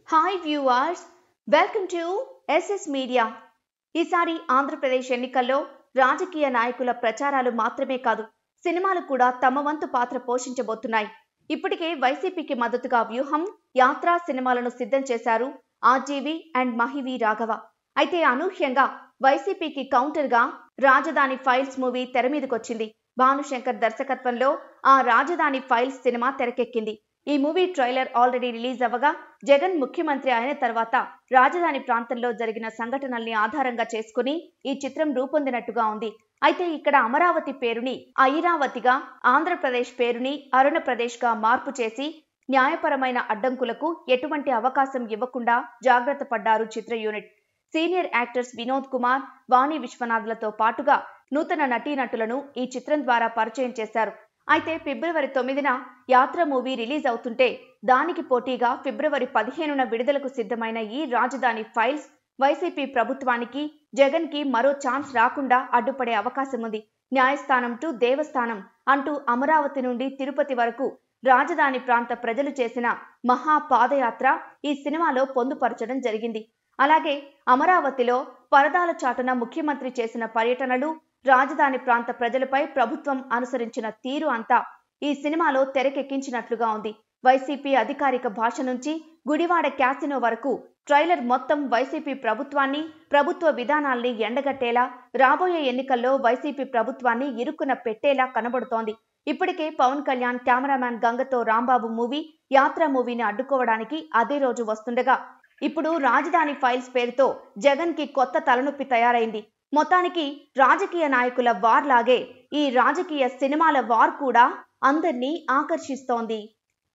Hi viewers, welcome to SS media. ఈసారి ఆంధ్రప్రదేశ్ ఎన్నికల్లో రాజకీయ నాయకుల ప్రచారాలు మాత్రమే కాదు, సినిమాలు కూడా తమ వంతు పాత్ర పోషించబోతున్నాయి. ఇప్పటికే వైసీపీకి మద్దతుగా వ్యూహం, యాత్ర సినిమాలను సిద్ధం చేశారు ఆర్జీవి అండ్ మహివి రాఘవ. అయితే అనూహ్యంగా వైసీపీకి కౌంటర్ గా రాజధాని ఫైల్స్ మూవీ తెర మీదకొచ్చింది. భానుశంకర్ దర్శకత్వంలో ఆ రాజధాని ఫైల్స్ సినిమా తెరకెక్కింది. ఈ మూవీ ట్రైలర్ ఆల్రెడీ రిలీజ్ అవ్వగా, జగన్ ముఖ్యమంత్రి అయిన తర్వాత రాజధాని ప్రాంతంలో జరిగిన సంఘటనల్ని ఆధారంగా చేసుకుని ఈ చిత్రం రూపొందినట్టుగా ఉంది. అయితే ఇక్కడ అమరావతి పేరుని ఐరావతిగా, ఆంధ్రప్రదేశ్ పేరుని అరుణప్రదేశ్ గా మార్పు చేసి న్యాయపరమైన అడ్డంకులకు ఎటువంటి అవకాశం ఇవ్వకుండా జాగ్రత్త పడ్డారు చిత్ర unit. Senior actors Vinod Kumar, Vani విశ్వనాథ్లతో పాటుగా నూతన నటీనటులను ఈ చిత్రం ద్వారా పరిచయం చేశారు. అయితే ఫిబ్రవరి 9న యాత్ర మూవీ రిలీజ్ అవుతుంటే, దానికి పోటీగా ఫిబ్రవరి 15న విడుదలకు సిద్ధమైన ఈ రాజధాని ఫైల్స్ వైసీపీ ప్రభుత్వానికి, జగన్ కి మరో ఛాన్స్ రాకుండా అడ్డుపడే అవకాశం ఉంది. న్యాయస్థానం టు దేవస్థానం అంటూ అమరావతి నుండి తిరుపతి వరకు రాజధాని ప్రాంత ప్రజలు చేసిన మహా పాదయాత్ర ఈ సినిమాలో పొందుపరచడం జరిగింది. అలాగే అమరావతిలో పరదాల చాటున ముఖ్యమంత్రి చేసిన పర్యటనలు, రాజధాని ప్రాంత ప్రజలపై ప్రభుత్వం అనుసరించిన తీరు అంతా ఈ సినిమాలో తెరకెక్కించినట్లుగా ఉంది. వైసీపీ అధికారిక భాష నుంచి గుడివాడ క్యాసినో వరకు ట్రైలర్ మొత్తం వైసీపీ ప్రభుత్వాన్ని, ప్రభుత్వ విధానాల్ని ఎండగట్టేలా, రాబోయే ఎన్నికల్లో వైసీపీ ప్రభుత్వాన్ని ఇరుక్కున పెట్టేలా కనబడుతోంది. ఇప్పటికే పవన్ కళ్యాణ్ కెమెరామ్యాన్ గంగతో రాంబాబు మూవీ, యాత్ర మూవీని అడ్డుకోవడానికి అదే రోజు వస్తుండగా, ఇప్పుడు రాజధాని ఫైల్స్ పేరుతో జగన్ కి కొత్త తలనొప్పి తయారైంది. మొత్తానికి రాజకీయ నాయకుల వార్ లాగే ఈ రాజకీయ సినిమాల వార్ కూడా అందర్నీ ఆకర్షిస్తోంది.